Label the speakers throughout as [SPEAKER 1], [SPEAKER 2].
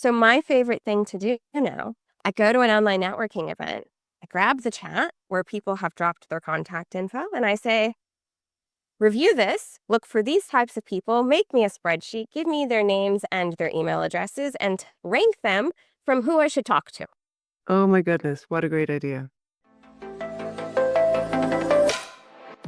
[SPEAKER 1] So my favorite thing to do now, I go to an online networking event. I grab the chat where people have dropped their contact info and I say, review this, look for these types of people, make me a spreadsheet, give me their names and their email addresses, and rank them from who I should talk to.
[SPEAKER 2] Oh my goodness, what a great idea.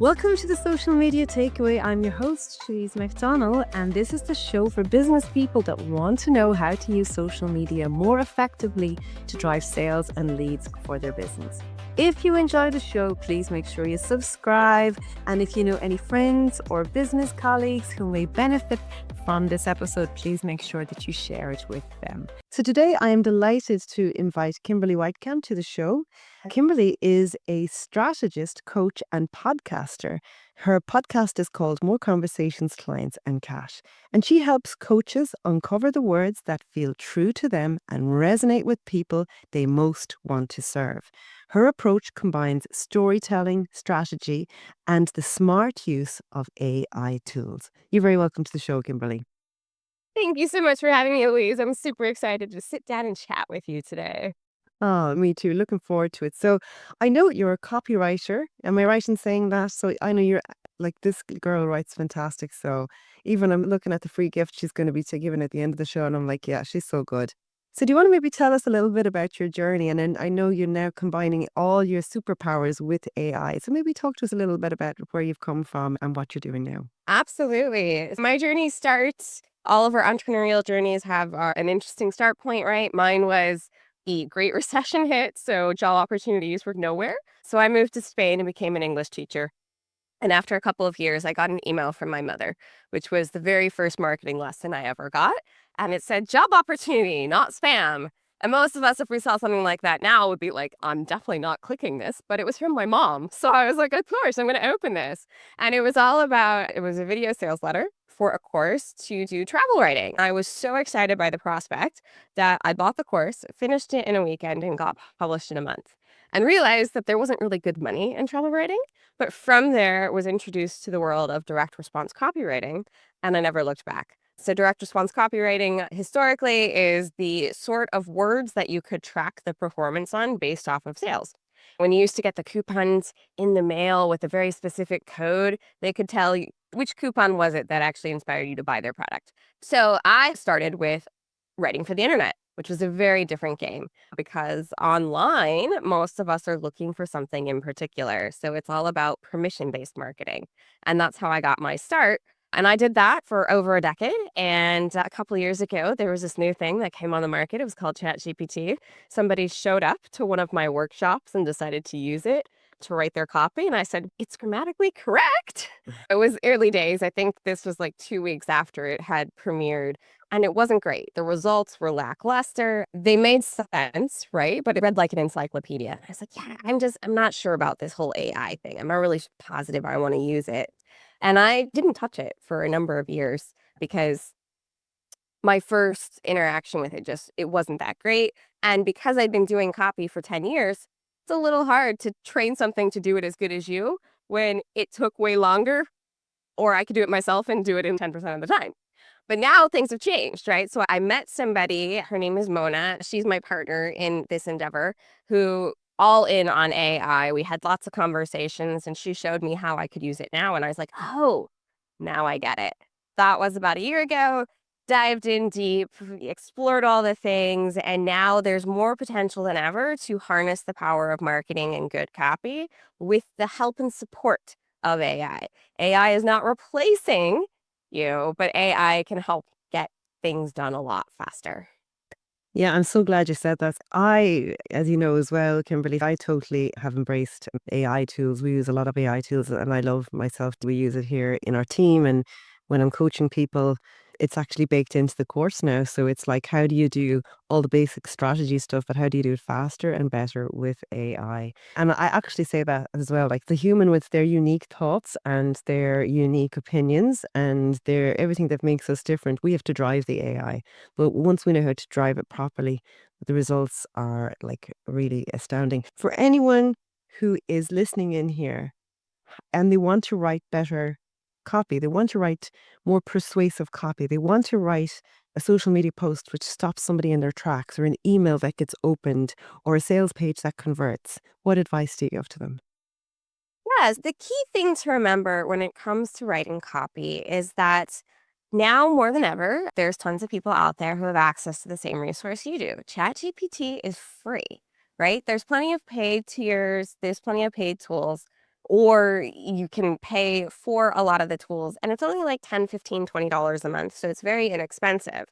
[SPEAKER 2] Welcome to the Social Media Takeaway. I'm your host, Louise McDonald, and this is the show for business people that want to know how to use social media more effectively to drive sales and leads for their business. If you enjoy the show, please make sure you subscribe. And if you know any friends or business colleagues who may benefit from this episode, please make sure that you share it with them. So today I am delighted to invite Kimberly Weitkamp to the show. Kimberly is a strategist, coach, and podcaster. Her podcast is called More Conversations, Clients, and Cash. And she helps coaches uncover the words that feel true to them and resonate with people they most want to serve. Her approach combines storytelling, strategy, and the smart use of AI tools. You're very welcome to the show, Kimberly.
[SPEAKER 1] Thank you so much for having me, Louise. I'm super excited to sit down and chat with you today.
[SPEAKER 2] Oh, me too. Looking forward to it. So I know you're a copywriter. Am I right in saying that? So I know you're like, this girl writes fantastic. So even I'm looking at the free gift she's going to be giving at the end of the show. And I'm like, yeah, she's so good. So do you want to maybe tell us a little bit about your journey? And then I know you're now combining all your superpowers with AI. So maybe talk to us a little bit about where you've come from and what you're doing now.
[SPEAKER 1] Absolutely. My journey starts, all of our entrepreneurial journeys have an interesting start point, right? Mine was the Great Recession hit, so job opportunities were nowhere. So I moved to Spain and became an English teacher. And after a couple of years, I got an email from my mother, which was the very first marketing lesson I ever got. And it said, job opportunity, not spam. And most of us, if we saw something like that now, would be like, I'm definitely not clicking this. But it was from my mom. So I was like, of course, I'm going to open this. And it was all about, it was a video sales letter for a course to do travel writing. I was so excited by the prospect that I bought the course, finished it in a weekend, and got published in a month. And realized that there wasn't really good money in travel writing. But from there, was introduced to the world of direct response copywriting, and I never looked back. So direct response copywriting historically is the sort of words that you could track the performance on based off of sales. When you used to get the coupons in the mail with a very specific code, they could tell you which coupon was it that actually inspired you to buy their product. So I started with writing for the internet, which was a very different game because online, most of us are looking for something in particular. So it's all about permission-based marketing. And that's how I got my start. And I did that for over a decade. And a couple of years ago, there was this new thing that came on the market. It was called ChatGPT. Somebody showed up to one of my workshops and decided to use it to write their copy. And I said, it's grammatically correct. It was early days. I think this was like 2 weeks after it had premiered. And it wasn't great. The results were lackluster. They made sense, right? But it read like an encyclopedia. I was like, yeah, I'm not sure about this whole AI thing. I'm not really positive I want to use it. And I didn't touch it for a number of years because my first interaction with it wasn't that great. And because I'd been doing copy for 10 years, it's a little hard to train something to do it as good as you when it took way longer, or I could do it myself and do it in 10% of the time. But now things have changed, right? So I met somebody, her name is Mona. She's my partner in this endeavor, who all in on AI. We had lots of conversations and she showed me how I could use it now. And I was like, oh, now I get it. That was about a year ago, dived in deep, explored all the things. And now there's more potential than ever to harness the power of marketing and good copy with the help and support of AI. AI is not replacing you, but AI can help get things done a lot faster.
[SPEAKER 2] Yeah, I'm so glad you said that. As you know as well, Kimberly, I totally have embraced AI tools. We use a lot of AI tools and I love myself. We use it here in our team. And when I'm coaching people, it's actually baked into the course now. So it's like, how do you do all the basic strategy stuff, but how do you do it faster and better with AI? And I actually say that as well, like the human with their unique thoughts and their unique opinions and their everything that makes us different, we have to drive the AI. But once we know how to drive it properly, the results are like really astounding. For anyone who is listening in here and they want to write better copy, they want to write more persuasive copy, they want to write a social media post which stops somebody in their tracks, or an email that gets opened, or a sales page that converts, what advice do you give to them?
[SPEAKER 1] Yes, the key thing to remember when it comes to writing copy is that now more than ever, there's tons of people out there who have access to the same resource you do. ChatGPT is free, right? There's plenty of paid tiers, there's plenty of paid tools, or you can pay for a lot of the tools, and it's only like 10, 15, $20 a month. So it's very inexpensive.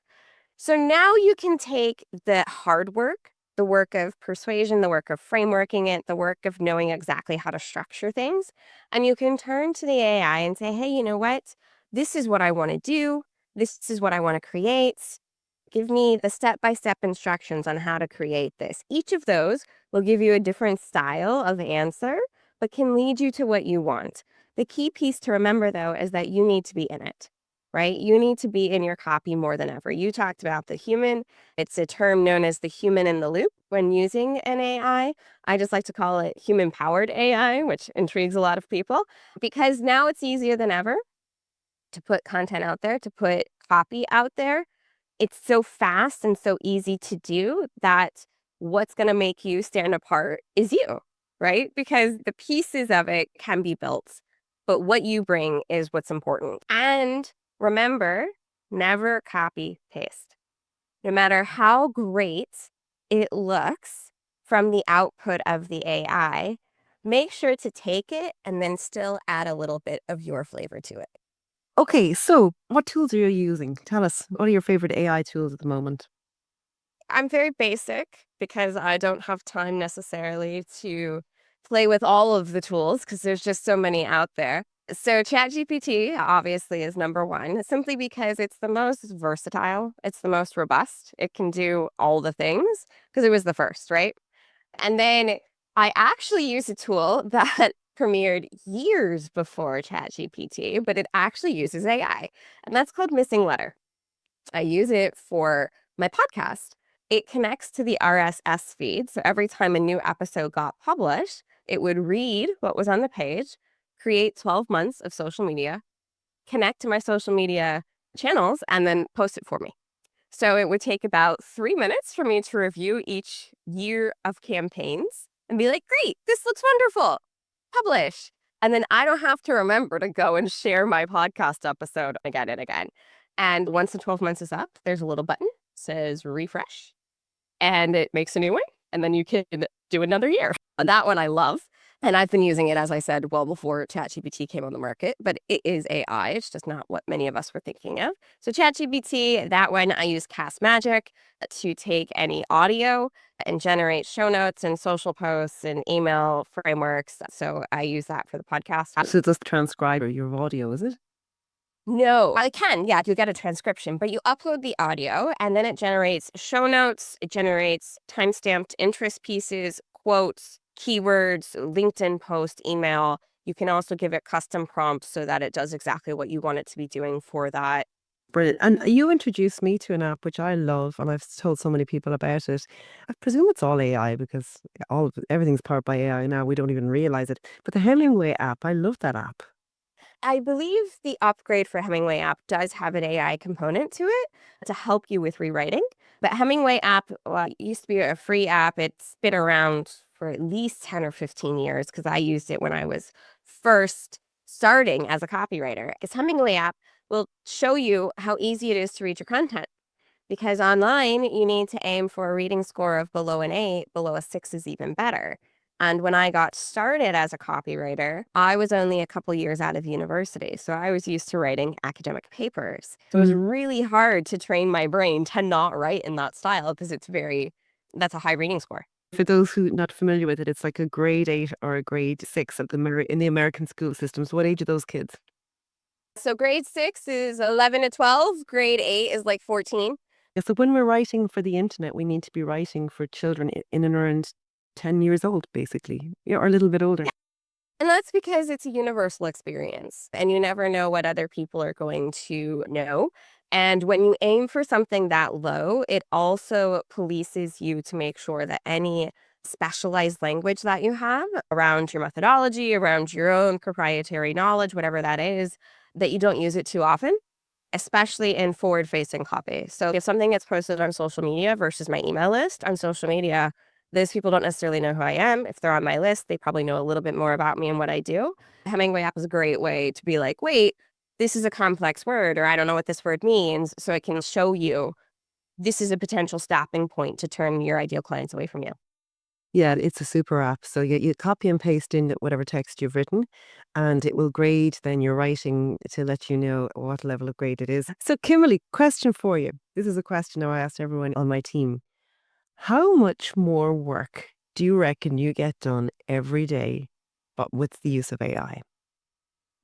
[SPEAKER 1] So now you can take the hard work, the work of persuasion, the work of frameworking it, the work of knowing exactly how to structure things, and you can turn to the AI and say, hey, you know what? This is what I want to do. This is what I want to create. Give me the step-by-step instructions on how to create this. Each of those will give you a different style of answer, but can lead you to what you want. The key piece to remember, though, is that you need to be in it, right? You need to be in your copy more than ever. You talked about the human. It's a term known as the human in the loop when using an AI. I just like to call it human-powered AI, which intrigues a lot of people because now it's easier than ever to put content out there, to put copy out there. It's so fast and so easy to do that what's going to make you stand apart is you, right? Because the pieces of it can be built, but what you bring is what's important. And remember, never copy paste. No matter how great it looks from the output of the AI, make sure to take it and then still add a little bit of your flavor to it.
[SPEAKER 2] Okay, so what tools are you using? Tell us, what are your favorite AI tools at the moment?
[SPEAKER 1] I'm very basic because I don't have time necessarily to play with all of the tools because there's just so many out there. So ChatGPT obviously is number one, simply because it's the most versatile, it's the most robust. It can do all the things because it was the first, right? And then I actually use a tool that premiered years before ChatGPT, but it actually uses AI, and that's called Missing Letter. I use it for my podcast. It connects to the RSS feed. So every time a new episode got published, it would read what was on the page, create 12 months of social media, connect to my social media channels, and then post it for me. So it would take about 3 minutes for me to review each year of campaigns and be like, great, this looks wonderful. Publish. And then I don't have to remember to go and share my podcast episode again and again. And once the 12 months is up, there's a little button says refresh and it makes a new one. And then you can do another year. And that one I love. And I've been using it, as I said, well before ChatGPT came on the market, but it is AI. It's just not what many of us were thinking of. So ChatGPT, that one I use Cast Magic to take any audio and generate show notes and social posts and email frameworks. So I use that for the podcast.
[SPEAKER 2] So it does transcribe your audio, is it?
[SPEAKER 1] No, I can. Yeah, you get a transcription, but you upload the audio and then it generates show notes. It generates timestamped interest pieces, quotes, keywords, LinkedIn post, email. You can also give it custom prompts so that it does exactly what you want it to be doing for that.
[SPEAKER 2] Brilliant. And you introduced me to an app which I love, and I've told so many people about it. I presume it's all AI because everything's powered by AI now. We don't even realize it. But the Hemingway app, I love that app.
[SPEAKER 1] I believe the upgrade for Hemingway app does have an AI component to it to help you with rewriting. But Hemingway app, well, it used to be a free app. It's been around for at least 10 or 15 years because I used it when I was first starting as a copywriter. Because Hemingway app will show you how easy it is to read your content. Because online, you need to aim for a reading score of below an 8, below a 6 is even better. And when I got started as a copywriter, I was only a couple years out of university. So I was used to writing academic papers. So it was really hard to train my brain to not write in that style because that's a high reading score.
[SPEAKER 2] For those who are not familiar with it, it's like a grade 8 or a grade 6 in the American school systems. What age are those kids?
[SPEAKER 1] So grade 6 is 11 to 12, grade 8 is like 14.
[SPEAKER 2] Yeah, so when we're writing for the internet, we need to be writing for children in and around 10 years old, basically, yeah, or a little bit older.
[SPEAKER 1] And that's because it's a universal experience and you never know what other people are going to know. And when you aim for something that low, it also polices you to make sure that any specialized language that you have around your methodology, around your own proprietary knowledge, whatever that is, that you don't use it too often. especially in forward-facing copy. So if something gets posted on social media versus my email list on social media, those people don't necessarily know who I am. If they're on my list, they probably know a little bit more about me and what I do. Hemingway app is a great way to be like, wait, this is a complex word, or I don't know what this word means. So it can show you this is a potential stopping point to turn your ideal clients away from you.
[SPEAKER 2] Yeah, it's a super app. So you copy and paste in whatever text you've written, and it will grade then your writing to let you know what level of grade it is. So, Kimberly, question for you. This is a question now I asked everyone on my team. How much more work do you reckon you get done every day, but with the use of AI?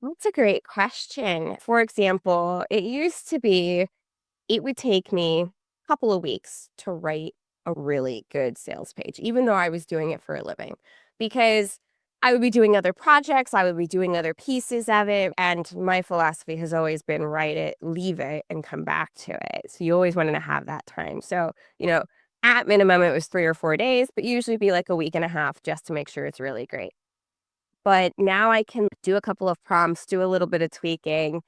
[SPEAKER 1] That's a great question. For example, it used to be it would take me a couple of weeks to write a really good sales page, even though I was doing it for a living, because I would be doing other projects, I would be doing other pieces of it. And my philosophy has always been write it, leave it, and come back to it. So you always wanted to have that time. So, at minimum, it was 3 or 4 days, but usually be like a week and a half just to make sure it's really great. But now I can do a couple of prompts, do a little bit of tweaking,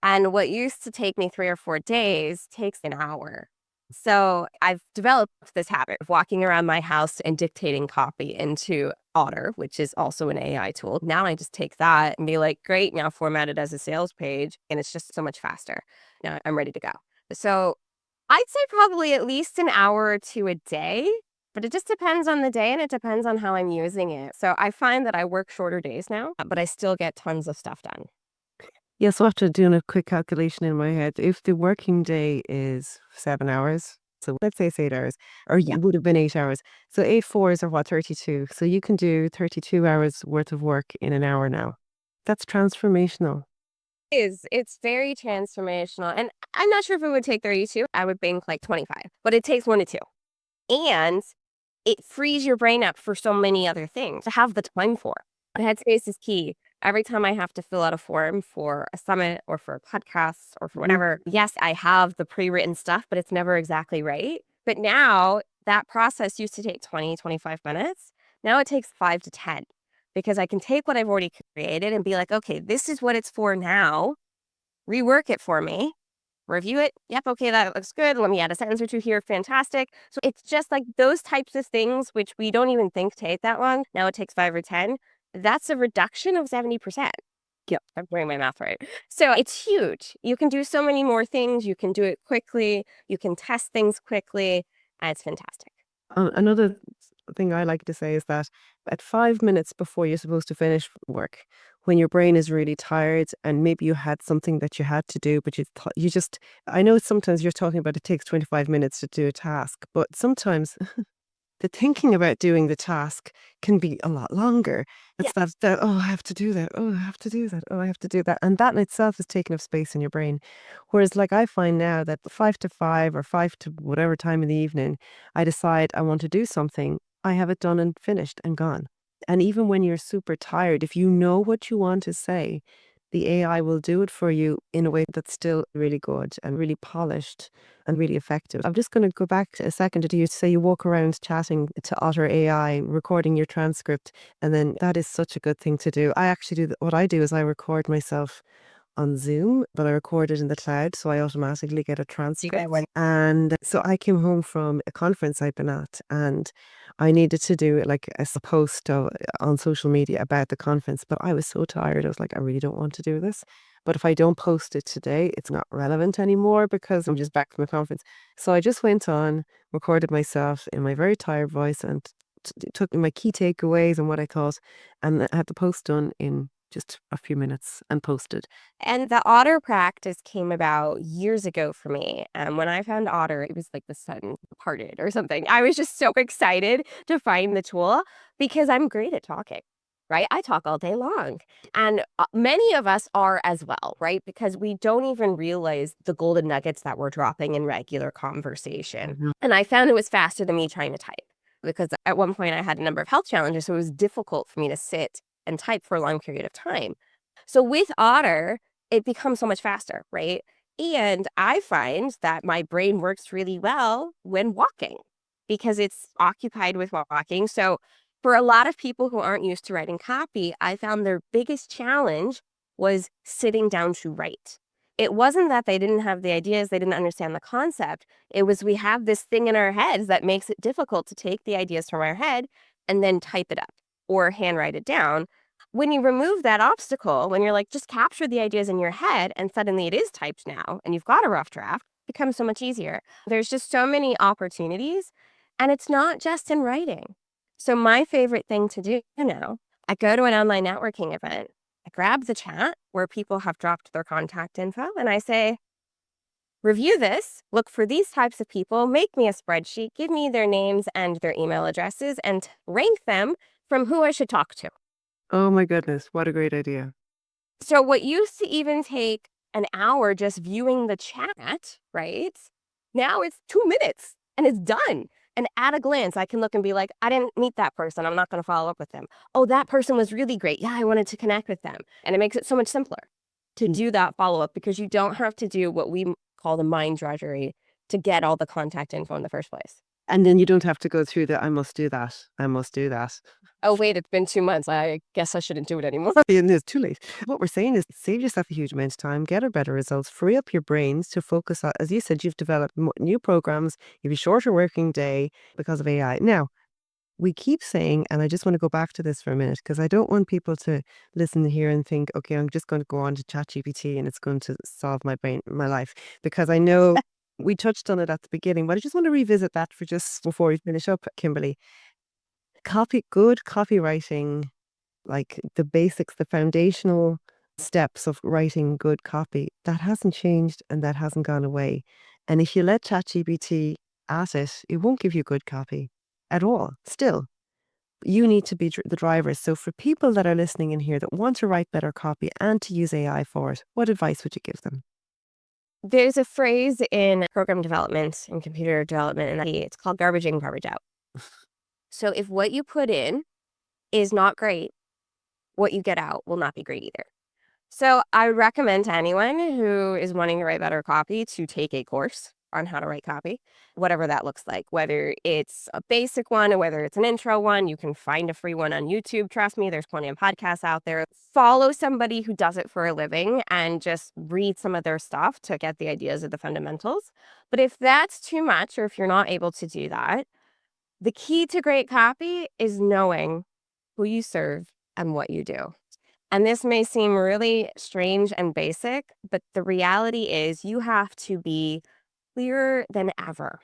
[SPEAKER 1] and what used to take me 3 or 4 days takes an hour. So I've developed this habit of walking around my house and dictating copy into Otter, which is also an AI tool. Now I just take that and be like, great, now format it as a sales page. And it's just so much faster. Now I'm ready to go. So I'd say probably at least an hour or two a day, but it just depends on the day and it depends on how I'm using it. So I find that I work shorter days now, but I still get tons of stuff done.
[SPEAKER 2] Yeah, so after doing a quick calculation in my head, if the working day is 7 hours, so let's say it's 8 hours, or
[SPEAKER 1] Yeah.
[SPEAKER 2] it would have been 8 hours. So 8 fours are what, 32. So you can do 32 hours worth of work in an hour now. That's transformational.
[SPEAKER 1] It's very transformational, and I'm not sure if it would take 32, I would think, like, 25, but it takes 1 to 2, and it frees your brain up for so many other things to have the time for. Headspace is key. Every time I have to fill out a form for a summit or for a podcast or for
[SPEAKER 2] Mhm.
[SPEAKER 1] whatever, yes, I have the pre-written stuff, but it's never exactly right. But now that process used to take 20, 25 minutes. Now it takes 5 to 10 because I can take what I've already created and be like, okay, this is what it's for now. Rework it for me, review it. Yep, okay, that looks good. Let me add a sentence or two here. Fantastic. So it's just like those types of things, which we don't even think take that long. Now it takes 5 or 10. That's a reduction of 70%.
[SPEAKER 2] Yep.
[SPEAKER 1] I'm doing my math right. So it's huge. You can do so many more things. You can do it quickly. You can test things quickly. And it's fantastic.
[SPEAKER 2] Another thing I like to say is that at 5 minutes before you're supposed to finish work, when your brain is really tired and maybe you had something that you had to do, but you just, I know sometimes you're talking about it takes 25 minutes to do a task, but sometimes the thinking about doing the task can be a lot longer.
[SPEAKER 1] Yeah.
[SPEAKER 2] It's that, oh, I have to do that. Oh, I have to do that. Oh, I have to do that. And that in itself is taking up space in your brain. Whereas, like, I find now that 5 to 5 or 5 to whatever time in the evening, I decide I want to do something, I have it done and finished and gone. And even when you're super tired, if you know what you want to say, the AI will do it for you in a way that's still really good and really polished and really effective. I'm just going to go back a second to you say you walk around chatting to Otter AI, recording your transcript, and then that is such a good thing to do. I actually do what I do is I record myself on Zoom, but I record it in the cloud, so I automatically get a
[SPEAKER 1] You got
[SPEAKER 2] transcript.
[SPEAKER 1] one.
[SPEAKER 2] And so I came home from a conference I'd been at, and I needed to do like a post on social media about the conference, but I was so tired. I was like, I really don't want to do this. But if I don't post it today, it's not relevant anymore because I'm just back from a conference. So I just went on, recorded myself in my very tired voice, and took my key takeaways and what I thought, and I had the post done in just a few minutes and posted.
[SPEAKER 1] And the otter practice came about years ago for me. And when I found Otter, it was like the sun parted or something. I was just so excited to find the tool because I'm great at talking, right? I talk all day long. And many of us are as well, right? Because we don't even realize the golden nuggets that we're dropping in regular conversation.
[SPEAKER 2] Mhm.
[SPEAKER 1] And I found it was faster than me trying to type because at one point I had a number of health challenges. So it was difficult for me to sit and type for a long period of time. So with Otter, it becomes so much faster, right? And I find that my brain works really well when walking because it's occupied with walking. So for a lot of people who aren't used to writing copy, I found their biggest challenge was sitting down to write it wasn't that they didn't have the ideas, they didn't understand the concept. It was we have this thing in our heads that makes it difficult to take the ideas from our head and then type it up or handwrite it down. When you remove that obstacle, when you're like, just capture the ideas in your head and suddenly it is typed now and you've got a rough draft, it becomes so much easier. There's just so many opportunities, and it's not just in writing. So my favorite thing to do now, I go to an online networking event, I grab the chat where people have dropped their contact info, and I say, review this, look for these types of people, make me a spreadsheet, give me their names and their email addresses, and rank them from who I should talk to.
[SPEAKER 2] Oh my goodness, what a great idea.
[SPEAKER 1] So what used to even take an hour just viewing the chat, right? Now it's 2 minutes and it's done. And at a glance, I can look and be like, I didn't meet that person. I'm not going to follow up with them. Oh, that person was really great. Yeah, I wanted to connect with them. And it makes it so much simpler to do that follow up because you don't have to do what we call the mind drudgery to get all the contact info in the first place.
[SPEAKER 2] And then you don't have to go through the I must do that. I must do that.
[SPEAKER 1] Oh, wait, it's been 2 months. I guess I shouldn't do it anymore.
[SPEAKER 2] And it's too late. What we're saying is save yourself a huge amount of time, get a better results, free up your brains to focus on, as you said, you've developed new programs, you have a shorter working day because of AI. Now, we keep saying, and I just want to go back to this for a minute, because I don't want people to listen here and think, okay, I'm just going to go on to ChatGPT and it's going to solve my life. Because I know we touched on it at the beginning, but I just want to revisit that for just before we finish up, Kimberly. Good copywriting, like the basics, the foundational steps of writing good copy, that hasn't changed and that hasn't gone away. And if you let ChatGPT at it, it won't give you good copy at all. Still, you need to be the driver. So for people that are listening in here that want to write better copy and to use AI for it, what advice would you give them?
[SPEAKER 1] There's a phrase in program development and computer development, and it's called garbage in, garbage out. So if what you put in is not great, what you get out will not be great either. So I would recommend to anyone who is wanting to write better copy to take a course on how to write copy, whatever that looks like, whether it's a basic one or whether it's an intro one. You can find a free one on YouTube. Trust me, there's plenty of podcasts out there. Follow somebody who does it for a living and just read some of their stuff to get the ideas of the fundamentals. But if that's too much, or if you're not able to do that, the key to great copy is knowing who you serve and what you do. And this may seem really strange and basic, but the reality is you have to be clearer than ever.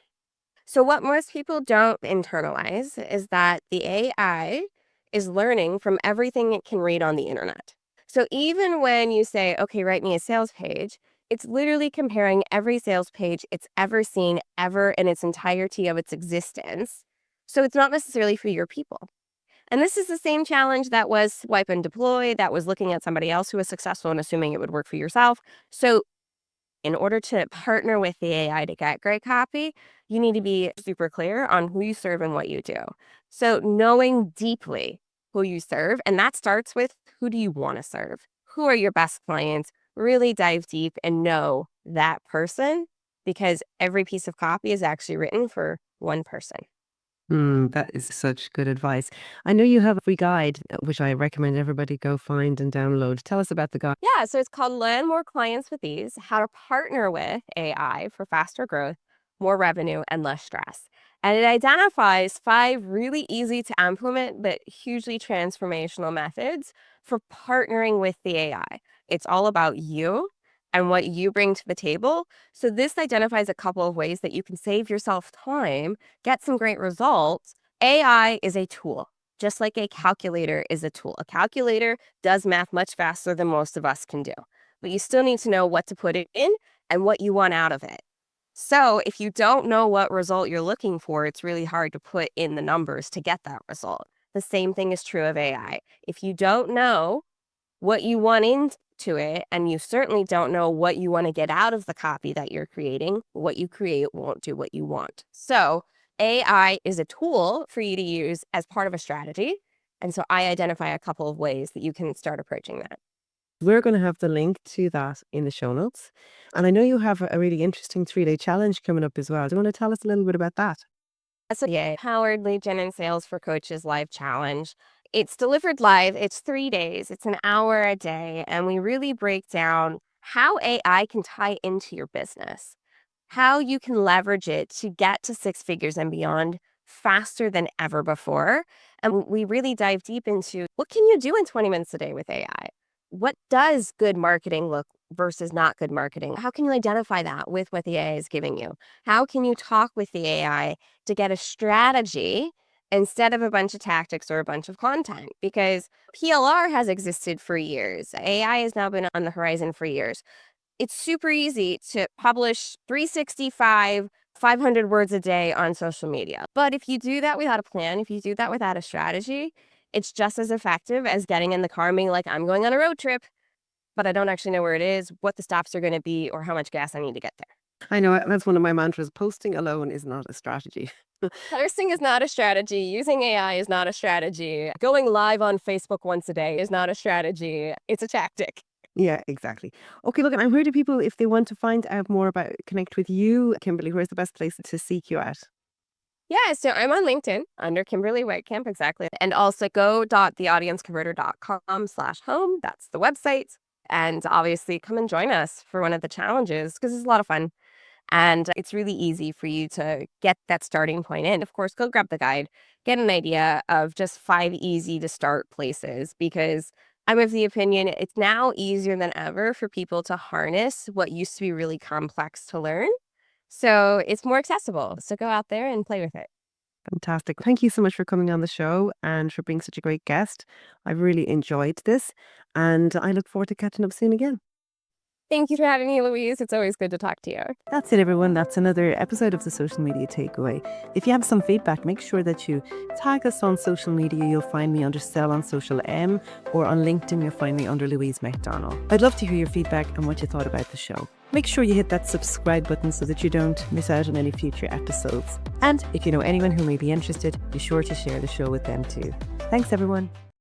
[SPEAKER 1] So what most people don't internalize is that the AI is learning from everything it can read on the internet. So even when you say, okay, write me a sales page, it's literally comparing every sales page it's ever seen ever in its entirety of its existence. So it's not necessarily for your people. And this is the same challenge that was swipe and deploy, that was looking at somebody else who was successful and assuming it would work for yourself. So in order to partner with the AI to get great copy, you need to be super clear on who you serve and what you do. So knowing deeply who you serve, and that starts with who do you want to serve? Who are your best clients? Really dive deep and know that person, because every piece of copy is actually written for one person.
[SPEAKER 2] That is such good advice. I know you have a free guide, which I recommend everybody go find and download. Tell us about the guide.
[SPEAKER 1] Yeah, so it's called Land More Clients with Ease: How to Partner with AI for Faster Growth, More Revenue, and Less Stress. And it identifies 5 really easy to implement but hugely transformational methods for partnering with the AI. It's all about you and what you bring to the table. So this identifies a couple of ways that you can save yourself time, get some great results. AI is a tool, just like a calculator is a tool. A calculator does math much faster than most of us can do, but you still need to know what to put it in and what you want out of it. So if you don't know what result you're looking for, it's really hard to put in the numbers to get that result. The same thing is true of AI. If you don't know what you want into it, and you certainly don't know what you want to get out of the copy that you're creating, what you create won't do what you want. So AI is a tool for you to use as part of a strategy. And so I identify a couple of ways that you can start approaching that.
[SPEAKER 2] We're going to have the link to that in the show notes. And I know you have a really interesting 3-day challenge coming up as well. Do you want to tell us a little bit about that?
[SPEAKER 1] So yeah, Powered Lead Gen and Sales for Coaches live challenge. It's delivered live. It's 3 days. It's an hour a day. And we really break down how AI can tie into your business, how you can leverage it to get to six figures and beyond faster than ever before. And we really dive deep into what can you do in 20 minutes a day with AI? What does good marketing look versus not good marketing? How can you identify that with what the AI is giving you? How can you talk with the AI to get a strategy instead of a bunch of tactics or a bunch of content? Because PLR has existed for years. AI has now been on the horizon for years. It's super easy to publish 365, 500 words a day on social media. But if you do that without a plan, if you do that without a strategy, it's just as effective as getting in the car and being like, I'm going on a road trip, but I don't actually know where it is, what the stops are going to be, or how much gas I need to get there.
[SPEAKER 2] I know that's one of my mantras. Posting alone is not a strategy.
[SPEAKER 1] Posting is not a strategy. Using AI is not a strategy. Going live on Facebook once a day is not a strategy. It's a tactic.
[SPEAKER 2] Yeah, exactly. Okay, look, and where do people, if they want to find out more about, connect with you, Kimberly, where's the best place to seek you at?
[SPEAKER 1] Yeah, so I'm on LinkedIn under Kimberly Weitkamp, exactly. And also go.theaudienceconverter.com/home. That's the website. And obviously come and join us for one of the challenges because it's a lot of fun. And it's really easy for you to get that starting point in. Of course, go grab the guide, get an idea of just 5 easy to start places because I'm of the opinion it's now easier than ever for people to harness what used to be really complex to learn. So it's more accessible. So go out there and play with it.
[SPEAKER 2] Fantastic. Thank you so much for coming on the show and for being such a great guest. I've really enjoyed this and I look forward to catching up soon again.
[SPEAKER 1] Thank you for having me, Louise. It's always good to talk to you.
[SPEAKER 2] That's it, everyone. That's another episode of the Social Media Takeaway. If you have some feedback, make sure that you tag us on social media. You'll find me under Sell on Social M, or on LinkedIn, you'll find me under Louise McDonald. I'd love to hear your feedback and what you thought about the show. Make sure you hit that subscribe button so that you don't miss out on any future episodes. And if you know anyone who may be interested, be sure to share the show with them too. Thanks, everyone.